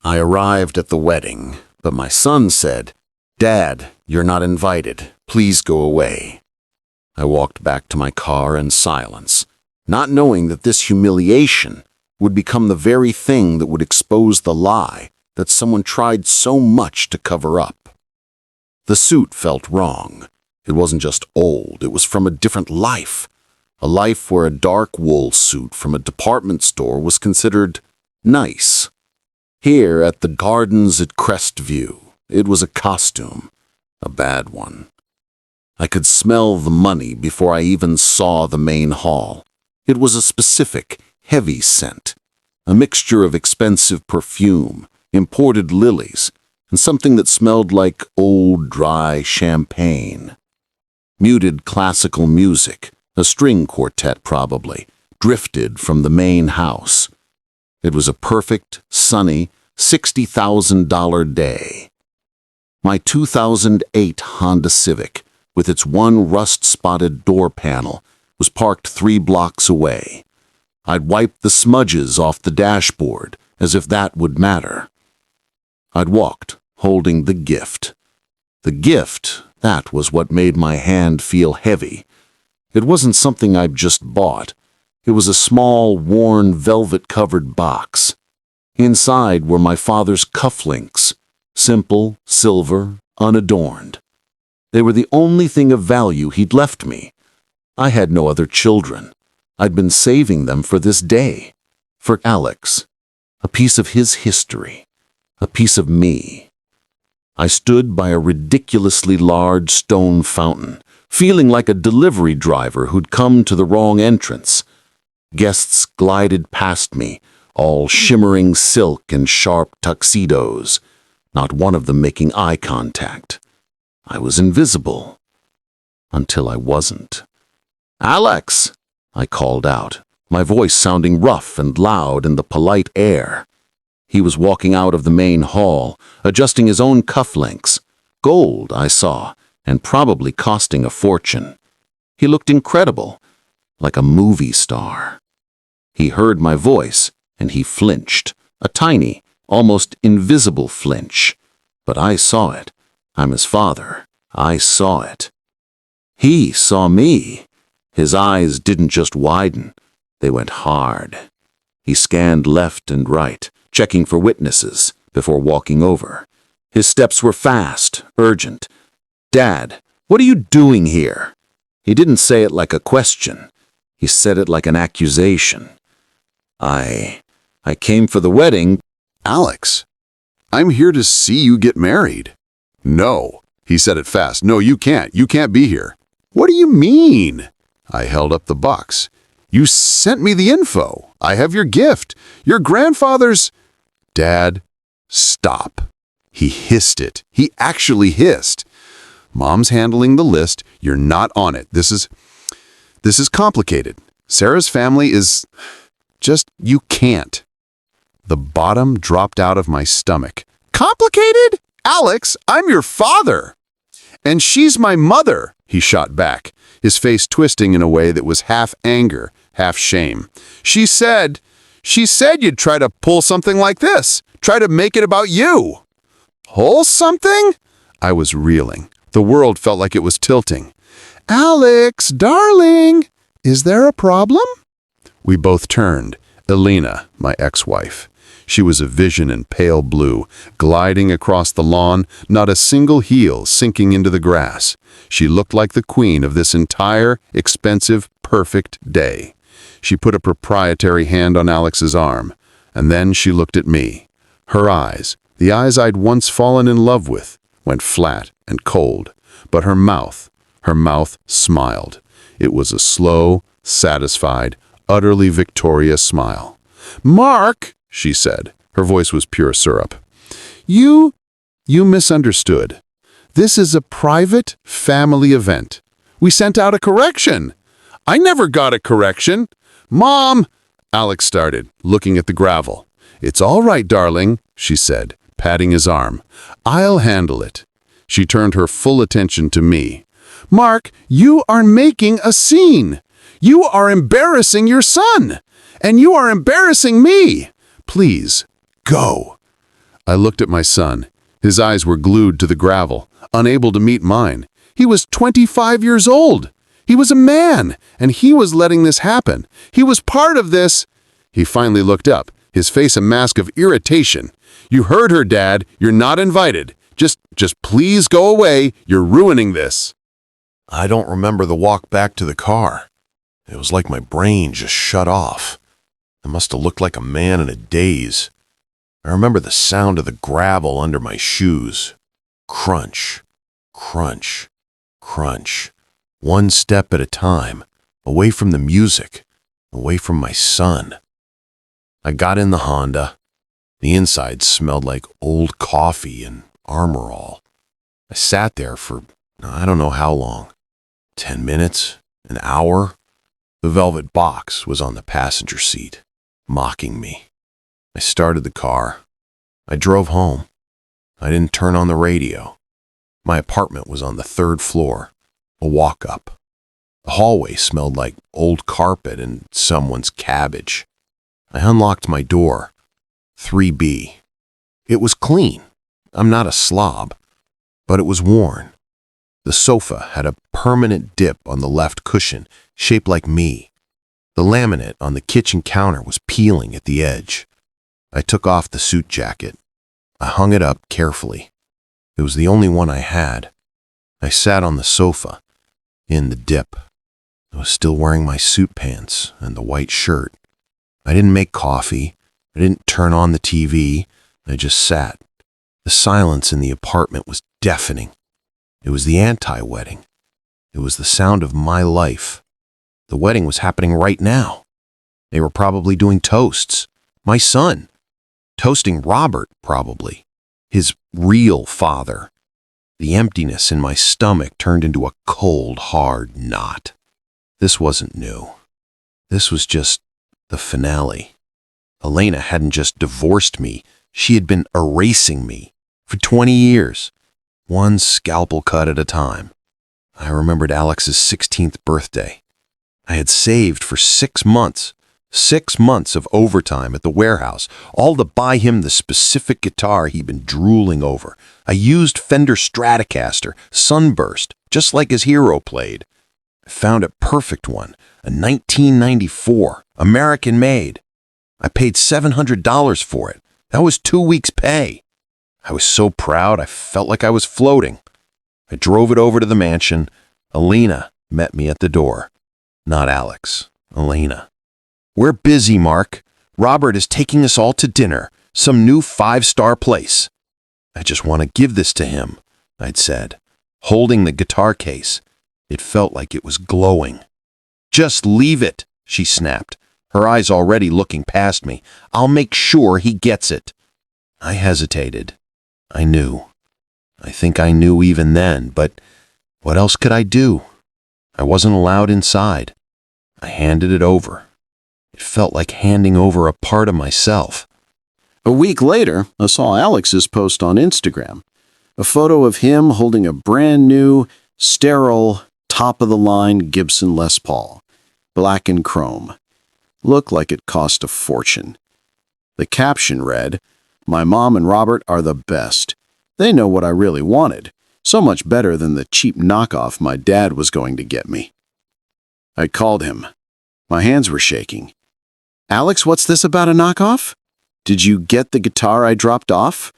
I arrived at the wedding, but my son said, "Dad, you're not invited. Please go away." I walked back to my car in silence, not knowing that this humiliation would become the very thing that would expose the lie that someone tried so much to cover up. The suit felt wrong. It wasn't just old, it was from a different life. A life where a dark wool suit from a department store was considered nice. Here at the gardens at Crestview, it was a costume, a bad one. I could smell the money before I even saw the main hall. It was a specific, heavy scent, a mixture of expensive perfume, imported lilies, and something that smelled like old, dry champagne. Muted classical music, a string quartet probably, drifted from the main house. It was a perfect, sunny, $60,000 day. My 2008 Honda Civic, with its one rust-spotted door panel, was parked 3 blocks away. I'd wiped the smudges off the dashboard, as if that would matter. I'd walked, holding the gift. The gift, that was what made my hand feel heavy. It wasn't something I'd just bought. It was a small, worn, velvet-covered box. Inside were my father's cufflinks, simple, silver, unadorned. They were the only thing of value he'd left me. I had no other children. I'd been saving them for this day, for Alex, a piece of his history, a piece of me. I stood by a ridiculously large stone fountain, feeling like a delivery driver who'd come to the wrong entrance. Guests glided past me, all shimmering silk and sharp tuxedos, not one of them making eye contact. I was invisible. Until I wasn't. "Alex!" I called out, my voice sounding rough and loud in the polite air. He was walking out of the main hall, adjusting his own cufflinks. Gold, I saw, and probably costing a fortune. He looked incredible, like a movie star. He heard my voice, and he flinched, a tiny, almost invisible flinch. But I saw it. I'm his father. I saw it. He saw me. His eyes didn't just widen, they went hard. He scanned left and right, checking for witnesses before walking over. His steps were fast, urgent. "Dad, what are you doing here?" He didn't say it like a question. He said it like an accusation. I came for the wedding." "Alex, I'm here to see you get married." "No," he said it fast. "No, you can't. You can't be here." "What do you mean?" I held up the box. "You sent me the info. I have your gift. Your grandfather's—" "Dad, stop." He hissed it. He actually hissed. "Mom's handling the list. You're not on it. This is complicated. Sarah's family is... you can't." The bottom dropped out of my stomach. "Complicated? Alex, I'm your father." "And she's my mother," he shot back, his face twisting in a way that was half anger, half shame. She said you'd try to pull something like this, try to make it about you." "Pull something?" I was reeling. The world felt like it was tilting. "Alex, darling, is there a problem?" We both turned. Elena, my ex-wife. She was a vision in pale blue, gliding across the lawn, not a single heel sinking into the grass. She looked like the queen of this entire, expensive, perfect day. She put a proprietary hand on Alex's arm, and then she looked at me. Her eyes, the eyes I'd once fallen in love with, went flat and cold, but her mouth smiled. It was a slow, satisfied, utterly victorious smile. "Mark," she said. Her voice was pure syrup. You misunderstood. This is a private family event. We sent out a correction." "I never got a correction." "Mom," Alex started, looking at the gravel. "It's all right, darling," she said, patting his arm. "I'll handle it." She turned her full attention to me. "Mark, you are making a scene. You are embarrassing your son. And you are embarrassing me. Please, go." I looked at my son. His eyes were glued to the gravel, unable to meet mine. He was 25 years old. He was a man, and he was letting this happen. He was part of this. He finally looked up, his face a mask of irritation. "You heard her, Dad. You're not invited. Just please go away. You're ruining this." I don't remember the walk back to the car. It was like my brain just shut off. I must have looked like a man in a daze. I remember the sound of the gravel under my shoes. Crunch, crunch, crunch. One step at a time, away from the music, away from my son. I got in the Honda. The inside smelled like old coffee and Armor All. I sat there for I don't know how long. 10 minutes? An hour? The velvet box was on the passenger seat, mocking me. I started the car. I drove home. I didn't turn on the radio. My apartment was on the 3rd floor, a walk-up. The hallway smelled like old carpet and someone's cabbage. I unlocked my door. 3B. It was clean. I'm not a slob, but it was worn. The sofa had a permanent dip on the left cushion, shaped like me. The laminate on the kitchen counter was peeling at the edge. I took off the suit jacket. I hung it up carefully. It was the only one I had. I sat on the sofa, in the dip. I was still wearing my suit pants and the white shirt. I didn't make coffee. I didn't turn on the TV. I just sat. The silence in the apartment was deafening. It was the anti-wedding. It was the sound of my life. The wedding was happening right now. They were probably doing toasts. My son. Toasting Robert, probably. His real father. The emptiness in my stomach turned into a cold, hard knot. This wasn't new. This was just the finale. Elena hadn't just divorced me. She had been erasing me for 20 years. One scalpel cut at a time. I remembered Alex's 16th birthday. I had saved for 6 months. 6 months of overtime at the warehouse, all to buy him the specific guitar he'd been drooling over. A used Fender Stratocaster, Sunburst, just like his hero played. I found a perfect one, a 1994, American-made. I paid $700 for it. That was 2 weeks' pay. I was so proud I felt like I was floating. I drove it over to the mansion. Elena met me at the door. Not Alex, Elena. "We're busy, Mark. Robert is taking us all to dinner, some new 5-star place." "I just want to give this to him," I'd said, holding the guitar case. It felt like it was glowing. "Just leave it," she snapped, her eyes already looking past me. "I'll make sure he gets it." I hesitated. I knew. I think I knew even then, but what else could I do? I wasn't allowed inside. I handed it over. It felt like handing over a part of myself. A week later, I saw Alex's post on Instagram. A photo of him holding a brand new, sterile, top-of-the-line Gibson Les Paul, black and chrome. Looked like it cost a fortune. The caption read, "My mom and Robert are the best. They know what I really wanted, so much better than the cheap knockoff my dad was going to get me." I called him. My hands were shaking. "Alex, what's this about a knockoff? Did you get the guitar I dropped off?"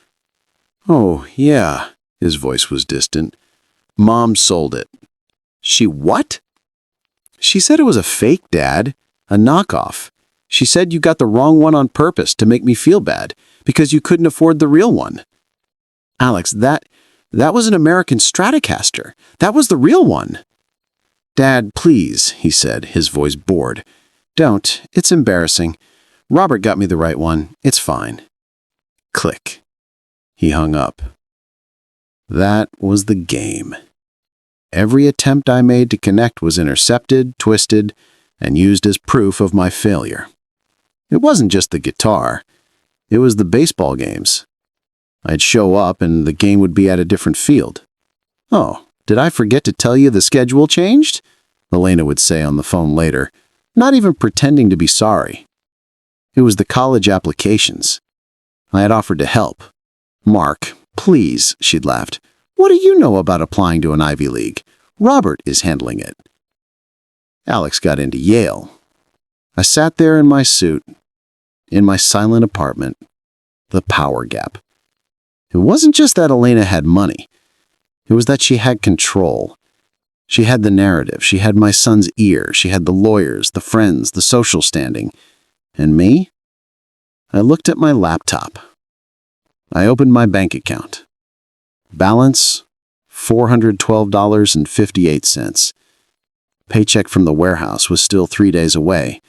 "Oh, yeah." His voice was distant. "Mom sold it." "She what?" "She said it was a fake, Dad. A knockoff. She said you got the wrong one on purpose to make me feel bad, because you couldn't afford the real one." "Alex, that was an American Stratocaster. That was the real one." "Dad, please," he said, his voice bored. "Don't. It's embarrassing. Robert got me the right one. It's fine." Click. He hung up. That was the game. Every attempt I made to connect was intercepted, twisted, and used as proof of my failure. It wasn't just the guitar. It was the baseball games. I'd show up and the game would be at a different field. "Oh, did I forget to tell you the schedule changed?" Elena would say on the phone later, not even pretending to be sorry. It was the college applications. I had offered to help. "Mark, please," she'd laughed. "What do you know about applying to an Ivy League? Robert is handling it." Alex got into Yale. I sat there in my suit, in my silent apartment, the power gap. It wasn't just that Elena had money. It was that she had control. She had the narrative. She had my son's ear. She had the lawyers, the friends, the social standing. And me? I looked at my laptop. I opened my bank account. Balance, $412.58. Paycheck from the warehouse was still 3 days away.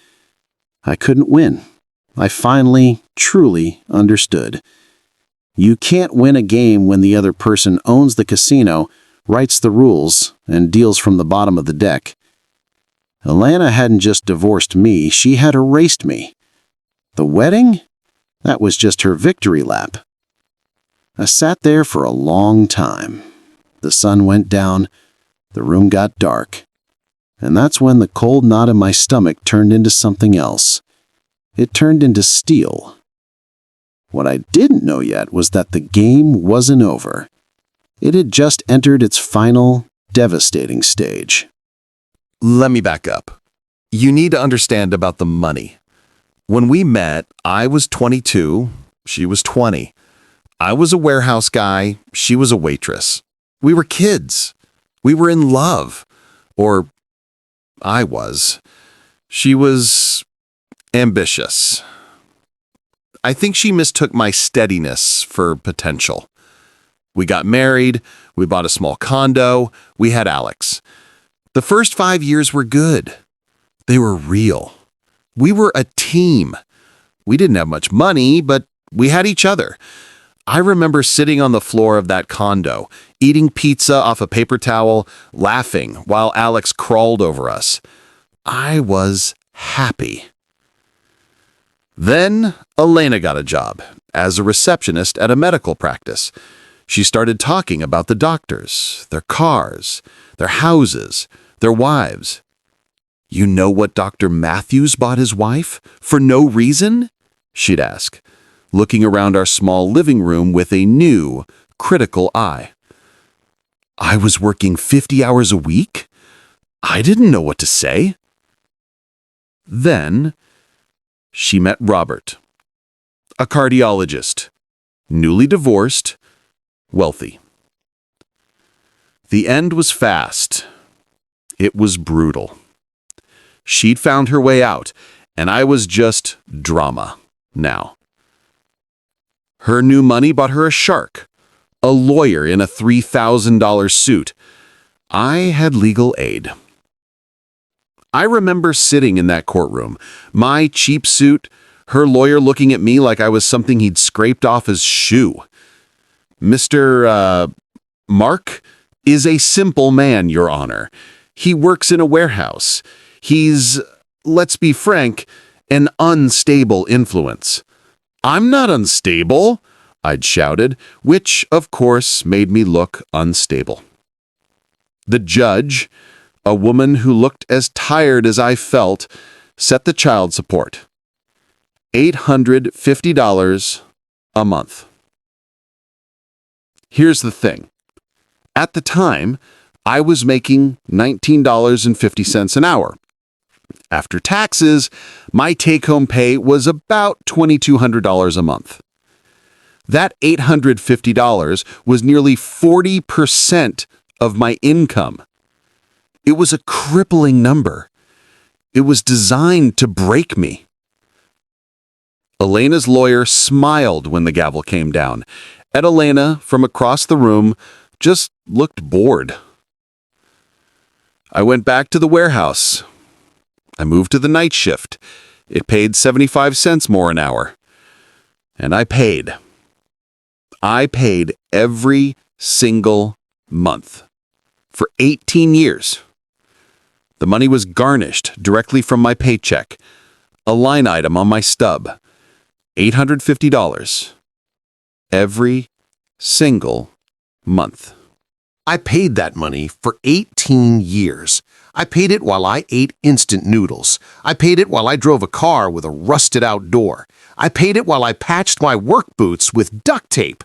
I couldn't win. I finally, truly understood. You can't win a game when the other person owns the casino, writes the rules, and deals from the bottom of the deck. Elena hadn't just divorced me, she had erased me. The wedding? That was just her victory lap. I sat there for a long time. The sun went down, the room got dark, and that's when the cold knot in my stomach turned into something else. It turned into steel. What I didn't know yet was that the game wasn't over. It had just entered its final, devastating stage. Let me back up. You need to understand about the money. When we met, I was 22, she was 20. I was a warehouse guy, she was a waitress. We were kids. We were in love. Or I was. She was ambitious. I think she mistook my steadiness for potential. We got married, we bought a small condo, we had Alex. The first 5 years were good. They were real. We were a team. We didn't have much money, but we had each other. I remember sitting on the floor of that condo, eating pizza off a paper towel, laughing while Alex crawled over us. I was happy. Then Elena got a job as a receptionist at a medical practice. She started talking about the doctors, their cars, their houses, their wives. "You know what Dr. Matthews bought his wife? For no reason?" she'd ask, looking around our small living room with a new, critical eye. I was working 50 hours a week? I didn't know what to say. Then she met Robert, a cardiologist, newly divorced, wealthy. The end was fast. It was brutal. She'd found her way out, and I was just drama now. Her new money bought her a shark, a lawyer in a $3,000 suit. I had legal aid. I remember sitting in that courtroom, my cheap suit, her lawyer looking at me like I was something he'd scraped off his shoe. Mr. Mark is a simple man, Your Honor. He works in a warehouse. He's, let's be frank, an unstable influence. I'm not unstable, I'd shouted, which, of course, made me look unstable. The judge, a woman who looked as tired as I felt, set the child support. $850 a month. Here's the thing. At the time, I was making $19.50 an hour. After taxes, my take-home pay was about $2,200 a month. That $850 was nearly 40% of my income. It was a crippling number. It was designed to break me. Elena's lawyer smiled when the gavel came down. Ed Elena, from across the room, just looked bored. I went back to the warehouse. I moved to the night shift. It paid 75 cents more an hour. And I paid. I paid every single month for 18 years. The money was garnished directly from my paycheck, a line item on my stub, $850 every single month. I paid that money for 18 years. I paid it while I ate instant noodles. I paid it while I drove a car with a rusted-out door. I paid it while I patched my work boots with duct tape.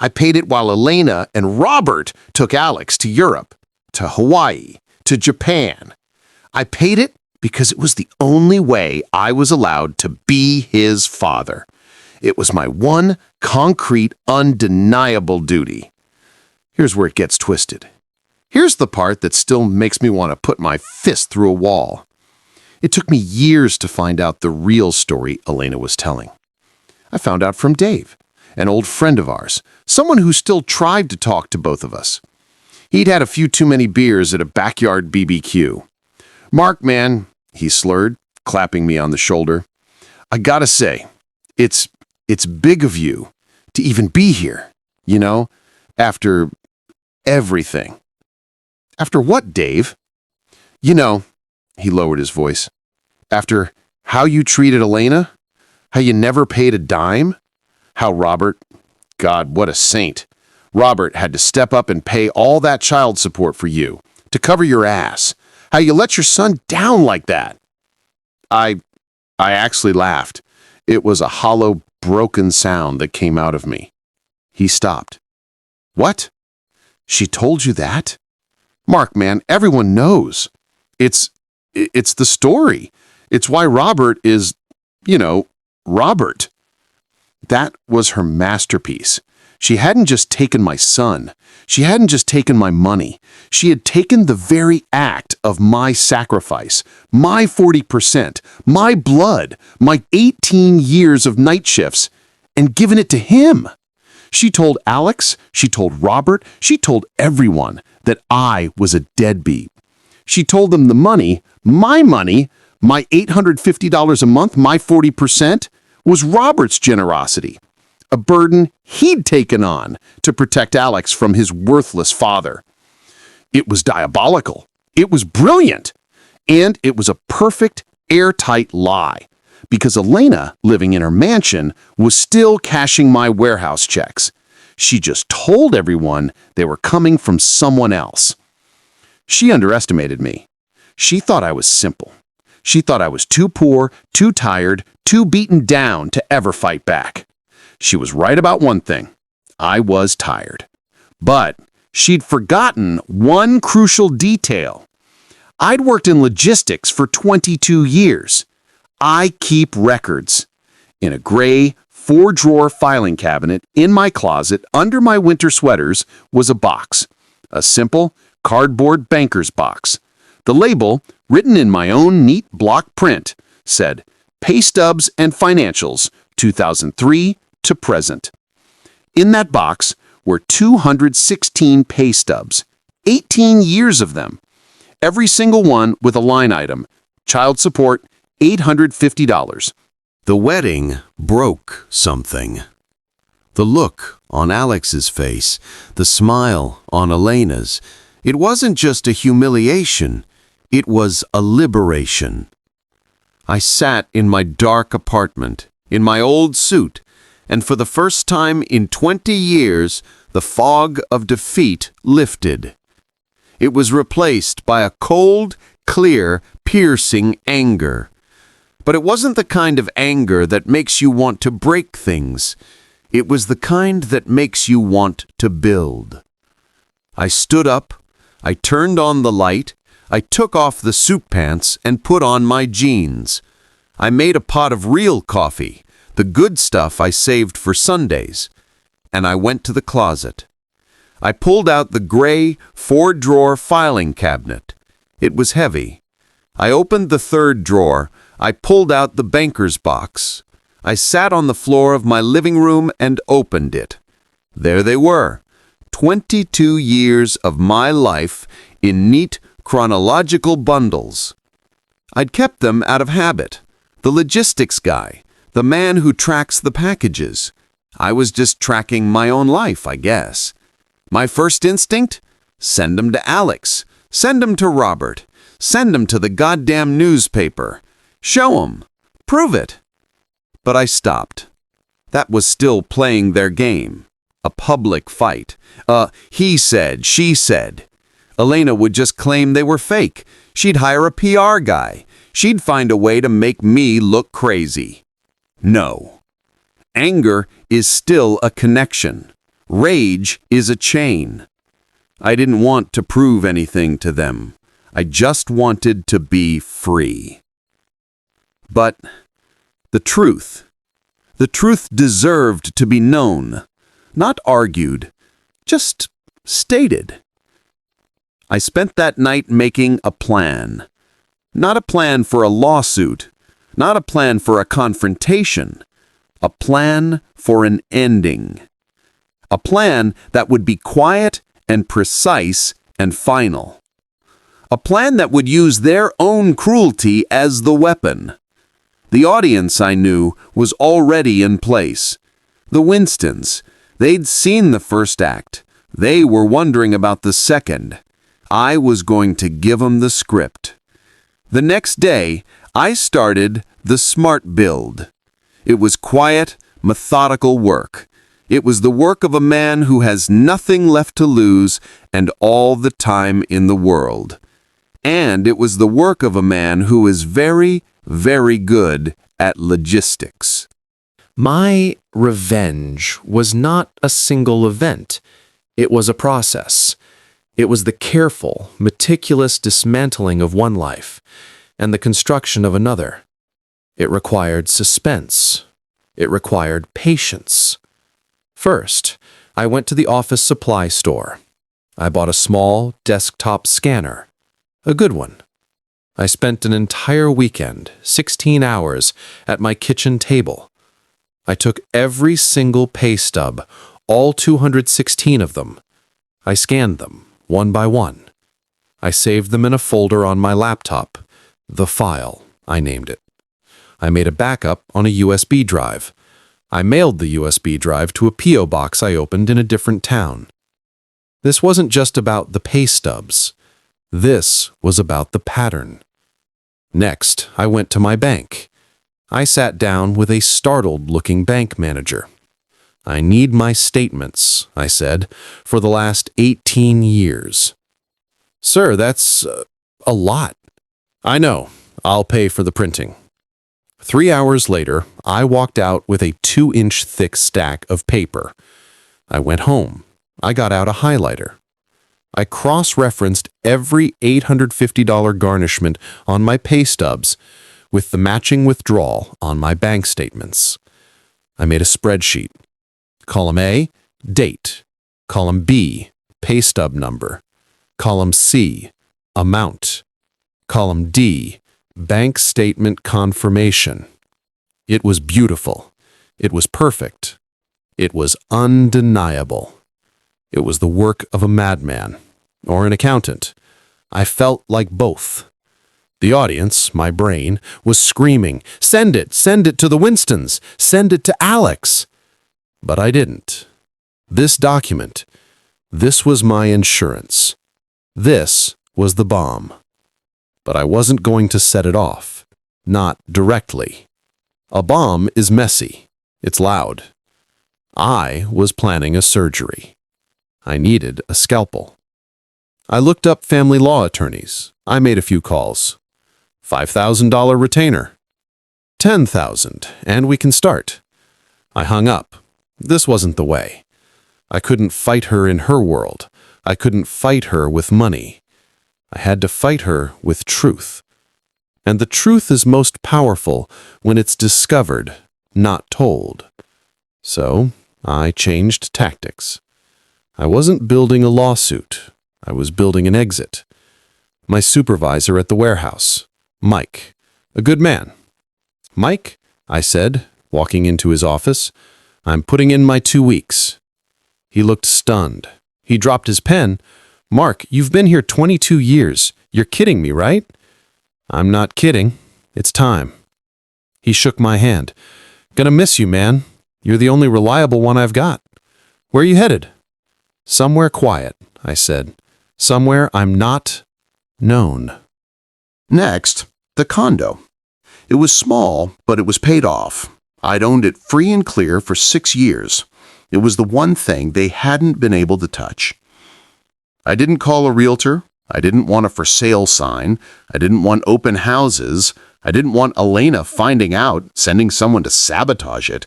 I paid it while Elena and Robert took Alex to Europe, to Hawaii, to Japan. I paid it because it was the only way I was allowed to be his father. It was my one concrete, undeniable duty. Here's where it gets twisted. Here's the part that still makes me want to put my fist through a wall. It took me years to find out the real story Elena was telling. I found out from Dave, an old friend of ours, someone who still tried to talk to both of us. He'd had a few too many beers at a backyard BBQ. "Mark, man," he slurred, clapping me on the shoulder. "I gotta say, it's big of you to even be here, after everything." "After what, Dave?" He lowered his voice. "After how you treated Elena, how you never paid a dime, how Robert, God, what a saint, Robert had to step up and pay all that child support for you, to cover your ass, how you let your son down like that." I actually laughed. It was a hollow, broken sound that came out of me. He stopped. "What? She told you that?" "Mark, man, everyone knows. It's the story. It's why Robert is, Robert." That was her masterpiece. She hadn't just taken my son. She hadn't just taken my money. She had taken the very act of my sacrifice, my 40%, my blood, my 18 years of night shifts, and given it to him. She told Alex, she told Robert, she told everyone that I was a deadbeat. She told them the money, my $850 a month, my 40%, was Robert's generosity, a burden he'd taken on to protect Alex from his worthless father. It was diabolical. It was brilliant. And it was a perfect, airtight lie, because Elena, living in her mansion, was still cashing my warehouse checks. She just told everyone they were coming from someone else. She underestimated me. She thought I was simple. She thought I was too poor, too tired, too beaten down to ever fight back. She was right about one thing. I was tired. But she'd forgotten one crucial detail. I'd worked in logistics for 22 years. I keep records. In a gray, 4-drawer filing cabinet in my closet under my winter sweaters was a box. A simple, cardboard banker's box. The label, written in my own neat block print, said, "Pay Stubs and Financials, 2003 to present." In that box were 216 pay stubs, 18 years of them. Every single one with a line item, child support, $850. The wedding broke something. The look on Alex's face, the smile on Elena's, it wasn't just a humiliation, it was a liberation. I sat in my dark apartment, in my old suit, and for the first time in 20 years, the fog of defeat lifted. It was replaced by a cold, clear, piercing anger. But it wasn't the kind of anger that makes you want to break things. It was the kind that makes you want to build. I stood up, I turned on the light, I took off the suit pants and put on my jeans. I made a pot of real coffee, the good stuff I saved for Sundays, and I went to the closet. I pulled out the gray 4-drawer filing cabinet. It was heavy. I opened the 3rd drawer. I pulled out the banker's box. I sat on the floor of my living room and opened it. There they were, 22 years of my life in neat chronological bundles. I'd kept them out of habit. The logistics guy, the man who tracks the packages. I was just tracking my own life, I guess. My first instinct? Send them to Alex. Send them to Robert. Send them to the goddamn newspaper. Show them. Prove it. But I stopped. That was still playing their game. A public fight. He said, she said. Elena would just claim they were fake. She'd hire a PR guy. She'd find a way to make me look crazy. No. Anger is still a connection. Rage is a chain. I didn't want to prove anything to them. I just wanted to be free. But the truth deserved to be known, not argued, just stated. I spent that night making a plan. Not a plan for a lawsuit, not a plan for a confrontation, a plan for an ending. A plan that would be quiet and precise and final. A plan that would use their own cruelty as the weapon. The audience, I knew, was already in place. The Winstons, they'd seen the first act. They were wondering about the second. I was going to give them the script. The next day, I started the SMART build. It was quiet, methodical work. It was the work of a man who has nothing left to lose and all the time in the world. And it was the work of a man who is very, very good at logistics. My revenge was not a single event. It was a process. It was the careful, meticulous dismantling of one life and the construction of another. It required suspense. It required patience. First, I went to the office supply store. I bought a small desktop scanner, a good one. I spent an entire weekend, 16 hours, at my kitchen table. I took every single pay stub, all 216 of them. I scanned them, one by one. I saved them in a folder on my laptop, the file, I named it. I made a backup on a USB drive. I mailed the USB drive to a P.O. box I opened in a different town. This wasn't just about the pay stubs. This was about the pattern. Next, I went to my bank. I sat down with a startled-looking bank manager. "I need my statements," I said, "for the last 18 years. "Sir, that's a lot." "I know. I'll pay for the printing." 3 hours later, I walked out with a 2-inch thick stack of paper. I went home. I got out a highlighter. I cross-referenced every $850 garnishment on my pay stubs with the matching withdrawal on my bank statements. I made a spreadsheet. Column A, date. Column B, pay stub number. Column C, amount. Column D, bank statement confirmation. It was beautiful. It was perfect. It was undeniable. It was the work of a madman, or an accountant. I felt like both. The audience, my brain, was screaming, send it to the Winstons, send it to Alex." But I didn't. This document, this was my insurance. This was the bomb. But I wasn't going to set it off. Not directly. A bomb is messy. It's loud. I was planning a surgery. I needed a scalpel. I looked up family law attorneys. I made a few calls. $5,000 retainer. $10,000, and we can start. I hung up. This wasn't the way. I couldn't fight her in her world. I couldn't fight her with money. I had to fight her with truth. And the truth is most powerful when it's discovered, not told. So I changed tactics. I wasn't building a lawsuit. I was building an exit. My supervisor at the warehouse, Mike, a good man. "Mike," I said, walking into his office, "I'm putting in my 2 weeks." He looked stunned. He dropped his pen. "Mark, you've been here 22 years. You're kidding me, right?" "I'm not kidding. It's time." He shook my hand. "Gonna miss you, man. You're the only reliable one I've got. Where are you headed?" "Somewhere quiet," I said. "Somewhere I'm not known." Next, the condo. It was small, but it was paid off. I'd owned it free and clear for 6 years. It was the one thing they hadn't been able to touch. I didn't call a realtor. I didn't want a for sale sign. I didn't want open houses. I didn't want Elena finding out, sending someone to sabotage it.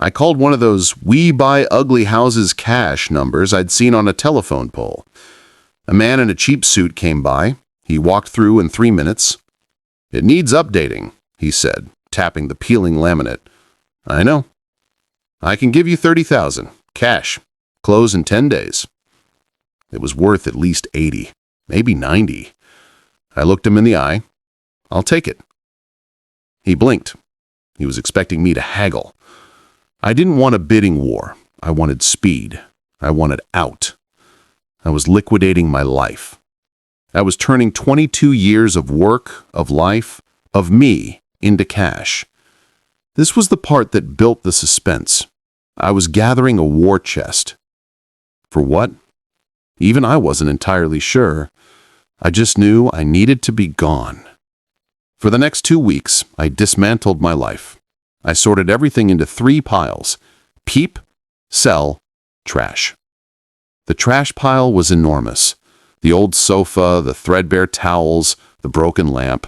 I called one of those "we buy ugly houses cash" numbers I'd seen on a telephone pole. A man in a cheap suit came by. He walked through in 3 minutes. "It needs updating," he said, tapping the peeling laminate. "I know. I can give you 30,000, cash, close in 10 days. It was worth at least 80, maybe 90. I looked him in the eye. "I'll take it." He blinked. He was expecting me to haggle. I didn't want a bidding war. I wanted speed. I wanted out. I was liquidating my life. I was turning 22 years of work, of life, of me into cash. This was the part that built the suspense. I was gathering a war chest. For what? Even I wasn't entirely sure. I just knew I needed to be gone. For the next 2 weeks, I dismantled my life. I sorted everything into 3 piles: peep, sell, trash. The trash pile was enormous. The old sofa, the threadbare towels, the broken lamp.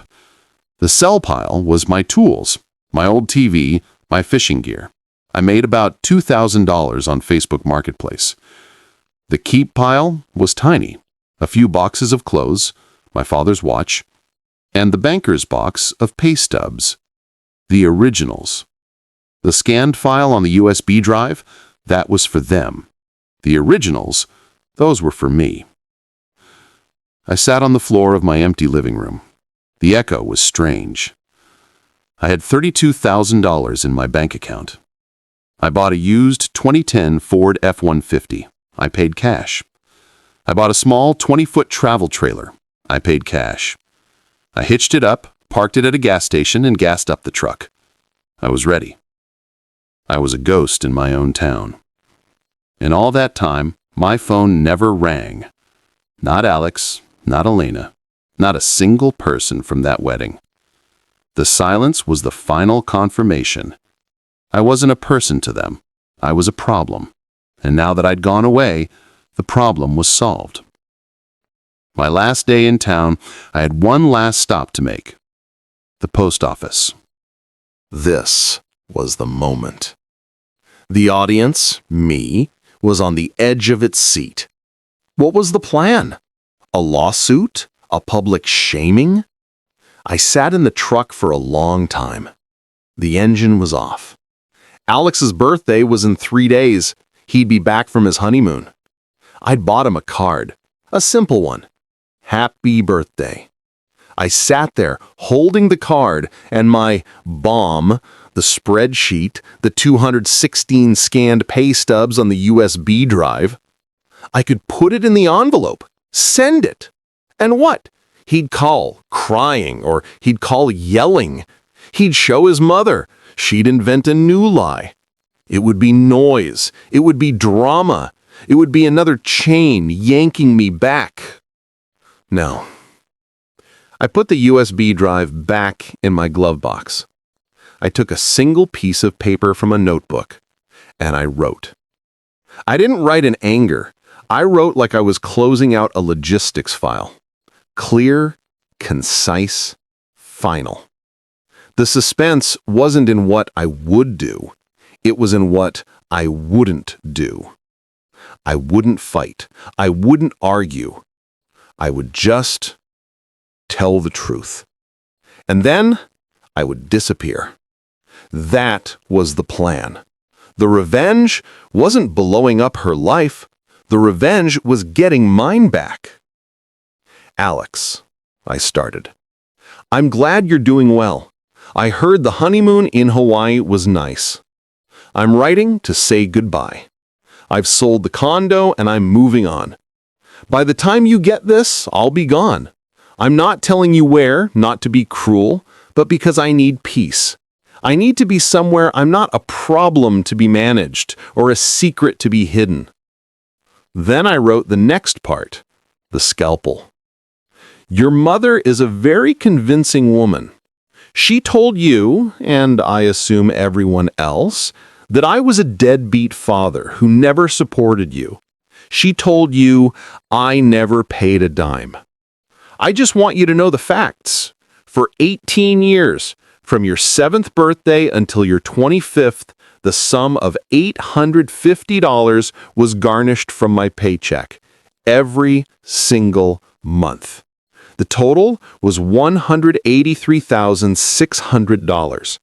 The sell pile was my tools, my old TV, my fishing gear. I made about $2,000 on Facebook Marketplace. The keep pile was tiny: a few boxes of clothes, my father's watch, and the banker's box of pay stubs. The originals. The scanned file on the USB drive, that was for them. The originals, those were for me. I sat on the floor of my empty living room. The echo was strange. I had $32,000 in my bank account. I bought a used 2010 Ford F-150. I paid cash. I bought a small 20-foot travel trailer. I paid cash. I hitched it up, parked it at a gas station, and gassed up the truck. I was ready. I was a ghost in my own town. In all that time, my phone never rang. Not Alex, not Elena, not a single person from that wedding. The silence was the final confirmation. I wasn't a person to them. I was a problem. And now that I'd gone away, the problem was solved. My last day in town, I had one last stop to make: the post office. This was the moment. The audience, me, was on the edge of its seat. What was the plan? A lawsuit? A public shaming? I sat in the truck for a long time. The engine was off. Alex's birthday was in 3 days. He'd be back from his honeymoon. I'd bought him a card, a simple one. Happy birthday. I sat there holding the card and my bomb, the spreadsheet, the 216 scanned pay stubs on the USB drive. I could put it in the envelope, send it. And what? He'd call, crying, or he'd call yelling. He'd show his mother. She'd invent a new lie. It would be noise. It would be drama. It would be another chain yanking me back. No. I put the USB drive back in my glove box. I took a single piece of paper from a notebook, and I wrote. I didn't write in anger. I wrote like I was closing out a logistics file. Clear, concise, final. The suspense wasn't in what I would do. It was in what I wouldn't do. I wouldn't fight. I wouldn't argue. I would just tell the truth. And then I would disappear. That was the plan. The revenge wasn't blowing up her life. The revenge was getting mine back. Alex, I started. I'm glad you're doing well. I heard the honeymoon in Hawaii was nice. I'm writing to say goodbye. I've sold the condo and I'm moving on. By the time you get this, I'll be gone. I'm not telling you where, not to be cruel, but because I need peace. I need to be somewhere I'm not a problem to be managed or a secret to be hidden. Then I wrote the next part, the scalpel. Your mother is a very convincing woman. She told you, and I assume everyone else, that I was a deadbeat father who never supported you. She told you I never paid a dime. I just want you to know the facts. For 18 years, from your 7th birthday until your 25th, The sum of $850 was garnished from my paycheck every single month. The total was $183,600.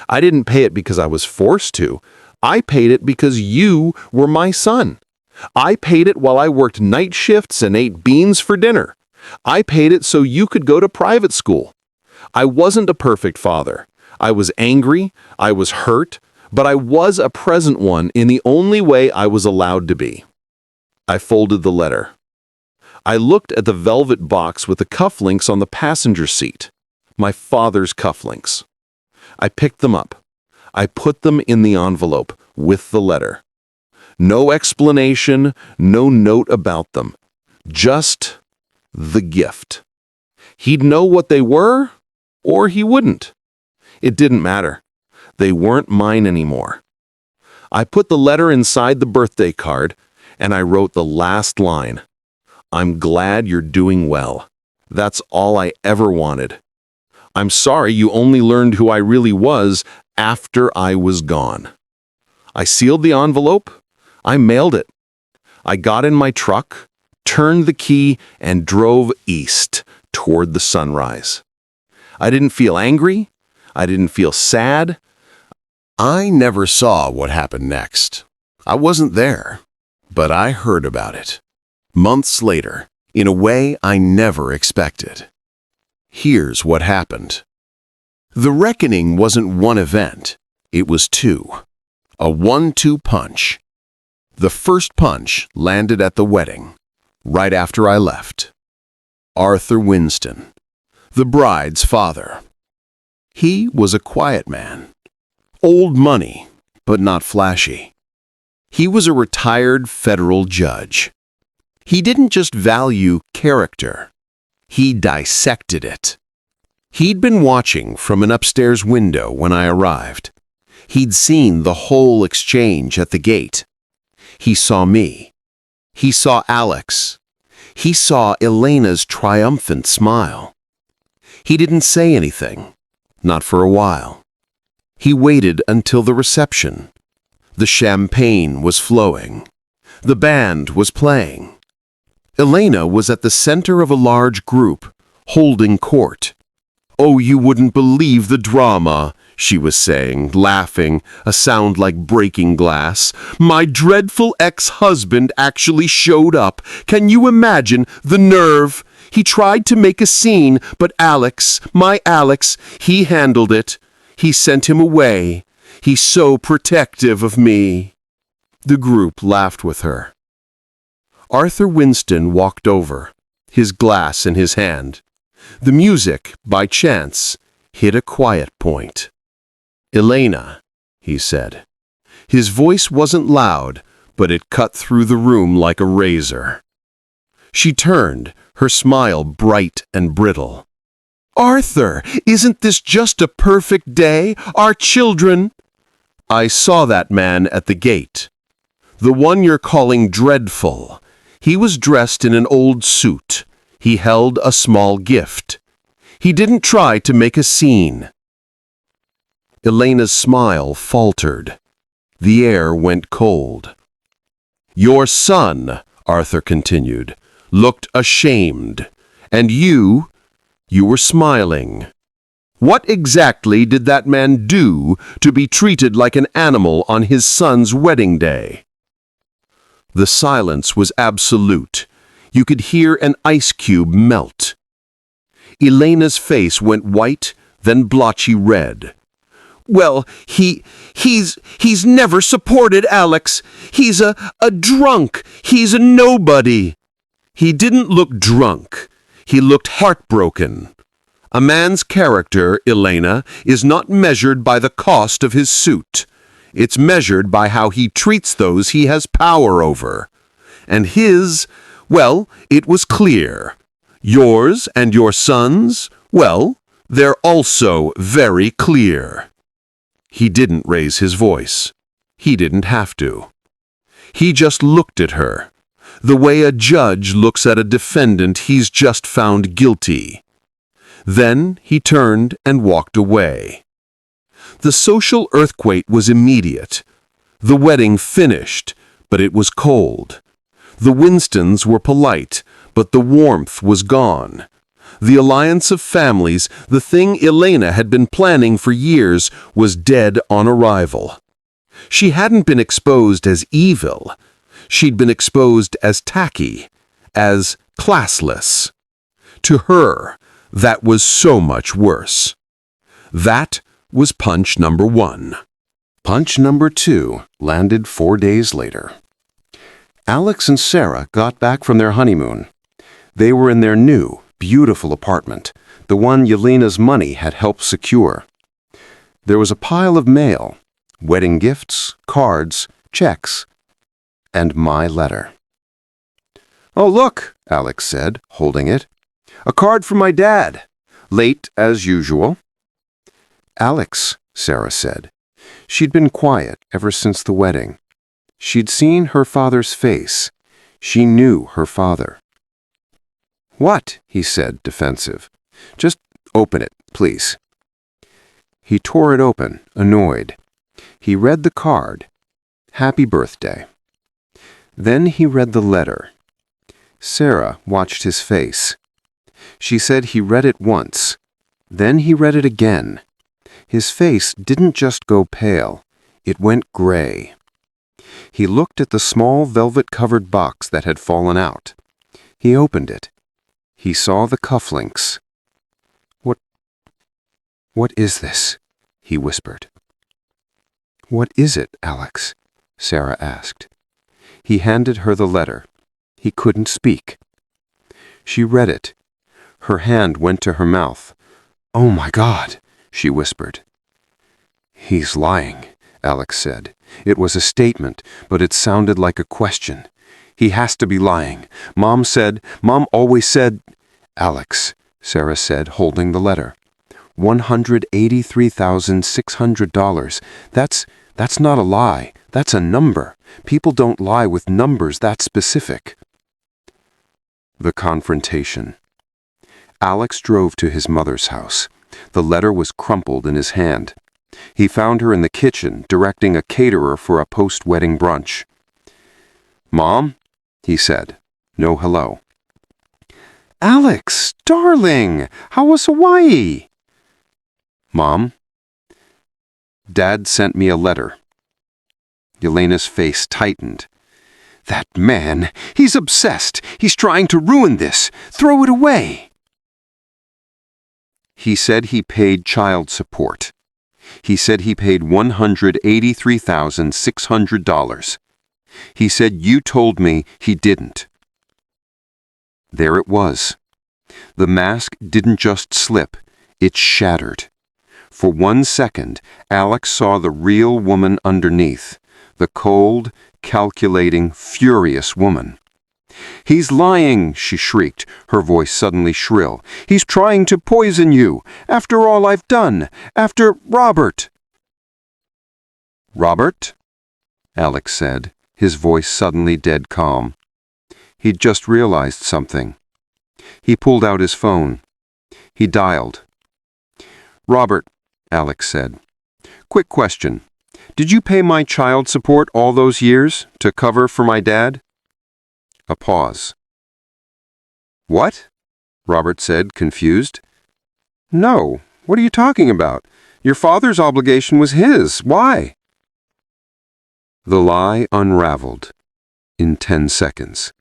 I didn't pay it because I was forced to. I paid it because you were my son. I paid it while I worked night shifts and ate beans for dinner. I paid it so you could go to private school. I wasn't a perfect father. I was angry, I was hurt, but I was a present one in the only way I was allowed to be. I folded the letter. I looked at the velvet box with the cufflinks on the passenger seat. My father's cufflinks. I picked them up. I put them in the envelope with the letter. No explanation, no note about them. Just the gift. He'd know what they were, or he wouldn't. It didn't matter. They weren't mine anymore. I put the letter inside the birthday card, and I wrote the last line. I'm glad you're doing well. That's all I ever wanted. I'm sorry you only learned who I really was after I was gone. I sealed the envelope. I mailed it. I got in my truck, turned the key, and drove east toward the sunrise. I didn't feel angry. I didn't feel sad. I never saw what happened next. I wasn't there, but I heard about it. Months later, in a way I never expected. Here's what happened. The reckoning wasn't one event. It was two. A 1-2 punch. The first punch landed at the wedding, right after I left. Arthur Winston, the bride's father. He was a quiet man. Old money, but not flashy. He was a retired federal judge. He didn't just value character. He dissected it. He'd been watching from an upstairs window when I arrived. He'd seen the whole exchange at the gate. He saw me. He saw Alex. He saw Elena's triumphant smile. He didn't say anything, not for a while. He waited until the reception. The champagne was flowing. The band was playing. Elena was at the center of a large group, holding court. "Oh, you wouldn't believe the drama," she was saying, laughing, a sound like breaking glass. "My dreadful ex-husband actually showed up. Can you imagine the nerve? He tried to make a scene, but Alex, my Alex, he handled it. He sent him away. He's so protective of me." The group laughed with her. Arthur Winston walked over, his glass in his hand. The music, by chance, hit a quiet point. "Elena," he said. His voice wasn't loud, but it cut through the room like a razor. She turned, her smile bright and brittle. "Arthur, isn't this just a perfect day? Our children—" "I saw that man at the gate. The one you're calling dreadful. He was dressed in an old suit. He held a small gift. He didn't try to make a scene." Elena's smile faltered. The air went cold. "Your son," Arthur continued, "looked ashamed. And you were smiling. What exactly did that man do to be treated like an animal on his son's wedding day?" The silence was absolute. You could hear an ice cube melt. Elena's face went white, then blotchy red. "Well, he's never supported Alex. He's a drunk. He's a nobody." "He didn't look drunk. He looked heartbroken. A man's character, Elena, is not measured by the cost of his suit. It's measured by how he treats those he has power over. And his, well, it was clear. Yours and your son's, well, they're also very clear." He didn't raise his voice. He didn't have to. He just looked at her, the way a judge looks at a defendant he's just found guilty. Then he turned and walked away. The social earthquake was immediate. The wedding finished, but it was cold. The Winstons were polite, but the warmth was gone. The alliance of families, the thing Elena had been planning for years, was dead on arrival. She hadn't been exposed as evil. She'd been exposed as tacky, as classless. To her, that was so much worse. That was punch number 1. Punch number 2 landed 4 days later. Alex and Sarah got back from their honeymoon. They were in their new, beautiful apartment, the one Yelena's money had helped secure. There was a pile of mail, wedding gifts, cards, checks, and my letter. "Oh, look," Alex said, holding it. "A card from my dad. Late as usual." "Alex," Sarah said. She'd been quiet ever since the wedding. She'd seen her father's face. She knew her father. "What?" he said, defensive. "Just open it, please." He tore it open, annoyed. He read the card. "Happy birthday." Then he read the letter. Sarah watched his face. She said he read it once. Then he read it again. His face didn't just go pale. It went gray. He looked at the small velvet-covered box that had fallen out. He opened it. He saw the cufflinks. What is this?" he whispered. "What is it, Alex?" Sarah asked. He handed her the letter. He couldn't speak. She read it. Her hand went to her mouth. "Oh, my God," she whispered. "He's lying," Alex said. It was a statement, but it sounded like a question. "He has to be lying. Mom always said—" "Alex," Sarah said, holding the letter. $183,600. That's not a lie. That's a number. People don't lie with numbers that specific." The confrontation. Alex drove to his mother's house. The letter was crumpled in his hand. He found her in the kitchen, directing a caterer for a post-wedding brunch. "Mom?" he said. No hello. "Alex, darling, how was Hawaii?" "Mom?" "Dad sent me a letter." Yelena's face tightened. "That man, he's obsessed. He's trying to ruin this. Throw it away." "He said he paid child support. He said he paid $183,600. He said you told me he didn't." There it was. The mask didn't just slip, it shattered. For 1 second, Alex saw the real woman underneath, the cold, calculating, furious woman. "He's lying," she shrieked, her voice suddenly shrill. "He's trying to poison you. After all I've done. After Robert." "Robert?" Alex said, his voice suddenly dead calm. He'd just realized something. He pulled out his phone. He dialed. "Robert," Alex said. "Quick question. Did you pay my child support all those years to cover for my dad?" A pause. "What?" Robert said, confused. "No. What are you talking about? Your father's obligation was his. Why?" The lie unraveled in 10 seconds.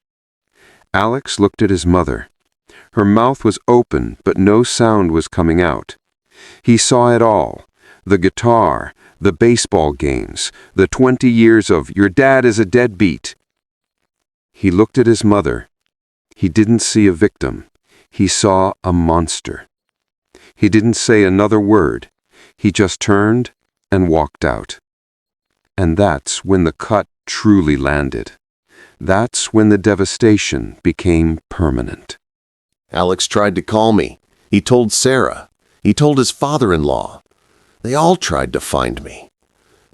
Alex looked at his mother. Her mouth was open, but no sound was coming out. He saw it all. The guitar, the baseball games, the 20 years of "your dad is a deadbeat." He looked at his mother. He didn't see a victim. He saw a monster. He didn't say another word. He just turned and walked out. And that's when the cut truly landed. That's when the devastation became permanent. Alex tried to call me. He told Sarah. He told his father-in-law. They all tried to find me.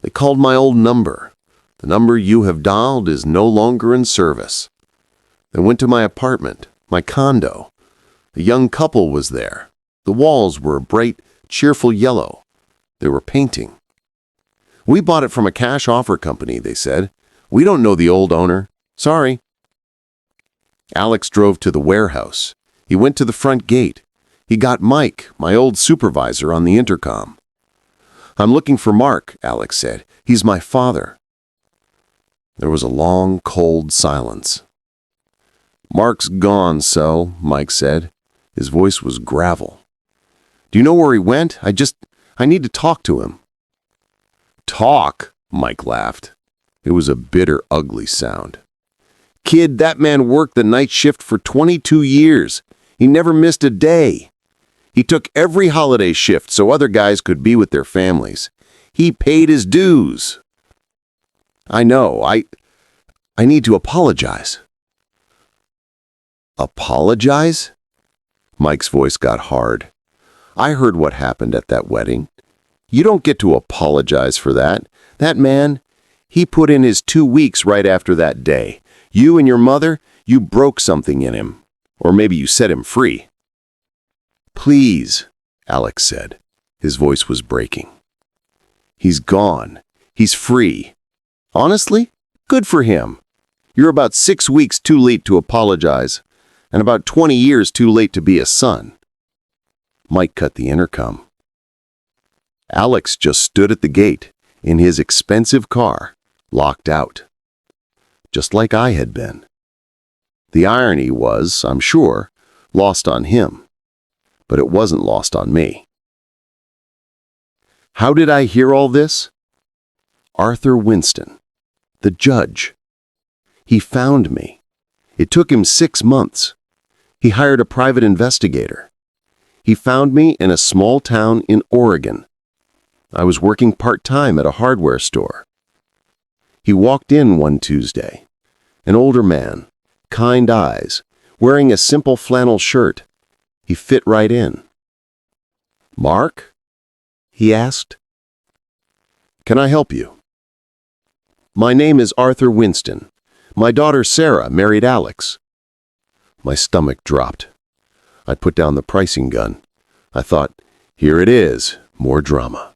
They called my old number. The number you have dialed is no longer in service. They went to my apartment, my condo. A young couple was there. The walls were a bright, cheerful yellow. They were painting. We bought it from a cash offer company, they said. We don't know the old owner. Sorry. Alex drove to the warehouse. He went to the front gate. He got Mike, my old supervisor, on the intercom. I'm looking for Mark, Alex said. He's my father. There was a long, cold silence. Mark's gone, so, Mike said. His voice was gravel. Do you know where he went? I need to talk to him. Talk? Mike laughed. It was a bitter, ugly sound. Kid, that man worked the night shift for 22 years. He never missed a day. He took every holiday shift so other guys could be with their families. He paid his dues. I know. I need to apologize. Apologize? Mike's voice got hard. I heard what happened at that wedding. You don't get to apologize for that. That man, he put in his 2 weeks right after that day. You and your mother, you broke something in him. Or maybe you set him free. Please, Alex said. His voice was breaking. He's gone. He's free. Honestly, good for him. You're about 6 weeks too late to apologize, and about 20 years too late to be a son. Mike cut the intercom. Alex just stood at the gate, in his expensive car, locked out. Just like I had been. The irony was, I'm sure, lost on him, but it wasn't lost on me. How did I hear all this? Arthur Winston, the judge. He found me. It took him 6 months. He hired a private investigator. He found me in a small town in Oregon. I was working part-time at a hardware store. He walked in one Tuesday. An older man, kind eyes, wearing a simple flannel shirt. He fit right in. Mark? He asked. Can I help you? My name is Arthur Winston. My daughter Sarah married Alex. My stomach dropped. I put down the pricing gun. I thought, here it is, more drama.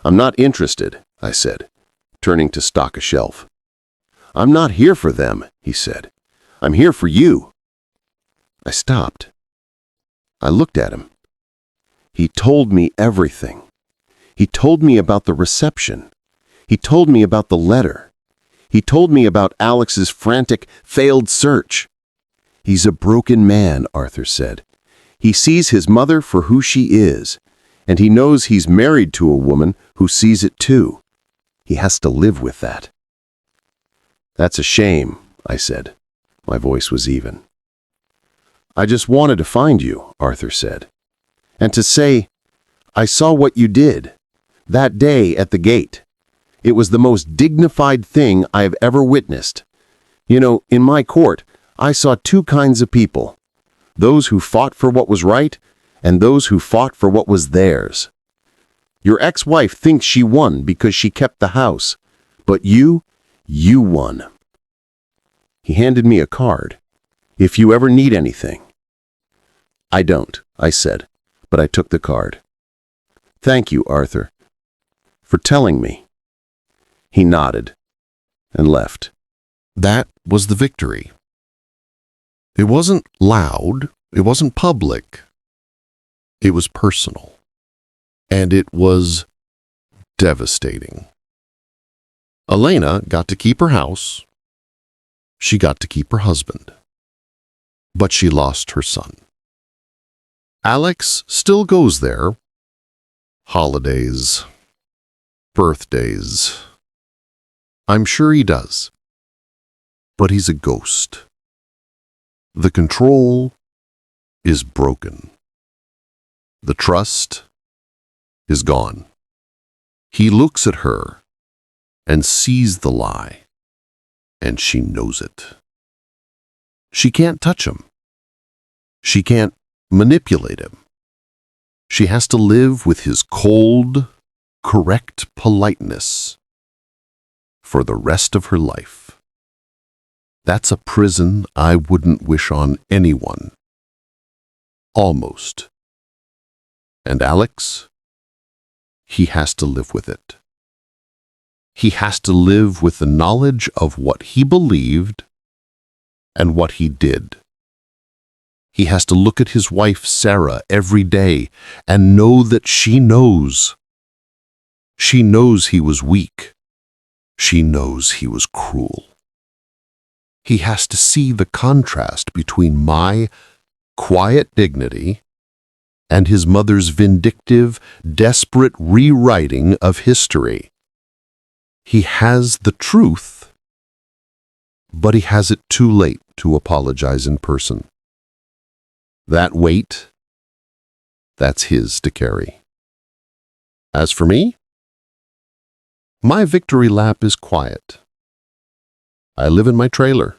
I'm not interested, I said, turning to stock a shelf. I'm not here for them, he said. I'm here for you. I stopped. I looked at him. He told me everything. He told me about the reception. He told me about the letter. He told me about Alex's frantic, failed search. He's a broken man, Arthur said. He sees his mother for who she is, and he knows he's married to a woman who sees it too. He has to live with that. That's a shame, I said. My voice was even. I just wanted to find you, Arthur said, and to say, I saw what you did that day at the gate. It was the most dignified thing I have ever witnessed. You know, in my court, I saw 2 kinds of people, those who fought for what was right and those who fought for what was theirs. Your ex-wife thinks she won because she kept the house, but you won. He handed me a card. If you ever need anything. I don't, I said, but I took the card. Thank you, Arthur, for telling me. He nodded and left. That was the victory. It wasn't loud, it wasn't public. It was personal. And it was devastating. Elena got to keep her house. She got to keep her husband. But she lost her son. Alex still goes there. Holidays, birthdays. I'm sure he does. But he's a ghost. The control is broken. The trust is gone. He looks at her and sees the lie, and she knows it. She can't touch him. She can't manipulate him. She has to live with his cold, correct politeness for the rest of her life. That's a prison I wouldn't wish on anyone. Almost. And Alex, he has to live with it. He has to live with the knowledge of what he believed and what he did. He has to look at his wife, Sarah, every day and know that she knows. She knows he was weak. She knows he was cruel. He has to see the contrast between my quiet dignity and his mother's vindictive, desperate rewriting of history. He has the truth, but he has it too late to apologize in person. That weight, that's his to carry. As for me, my victory lap is quiet. I live in my trailer.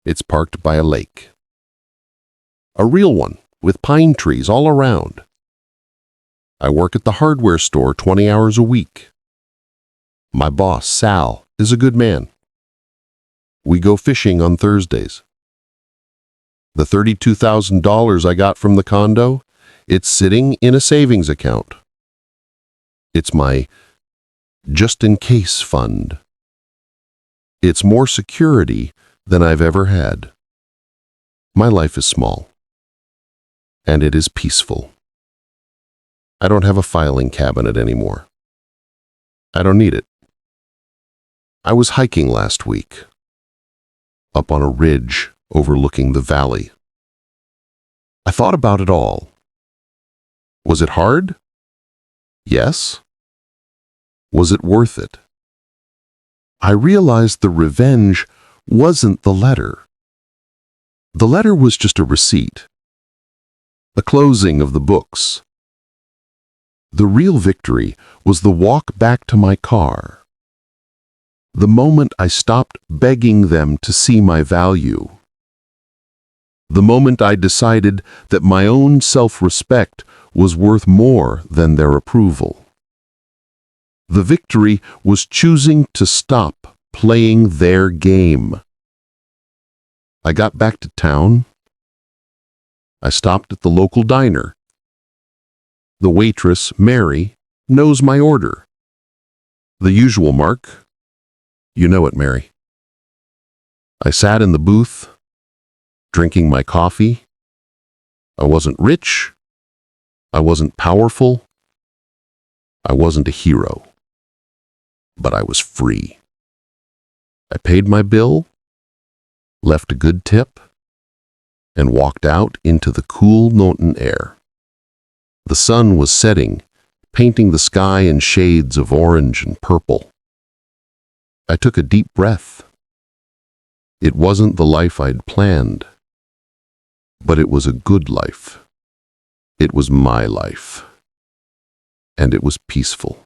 It's parked by a lake. A real one, with pine trees all around. I work at the hardware store 20 hours a week. My boss, Sal, is a good man. We go fishing on Thursdays. The $32,000 I got from the condo, it's sitting in a savings account. It's my just-in-case fund. It's more security than I've ever had. My life is small, and it is peaceful. I don't have a filing cabinet anymore. I don't need it. I was hiking last week, up on a ridge overlooking the valley. I thought about it all. Was it hard? Yes. Was it worth it? I realized the revenge wasn't the letter. The letter was just a receipt, a closing of the books. The real victory was the walk back to my car. The moment I stopped begging them to see my value. The moment I decided that my own self-respect was worth more than their approval. The victory was choosing to stop playing their game. I got back to town. I stopped at the local diner. The waitress, Mary, knows my order. The usual mark. You know it, Mary. I sat in the booth, drinking my coffee. I wasn't rich. I wasn't powerful. I wasn't a hero. But I was free. I paid my bill, left a good tip, and walked out into the cool mountain air. The sun was setting, painting the sky in shades of orange and purple. I took a deep breath. It wasn't the life I'd planned, but it was a good life. It was my life, and it was peaceful.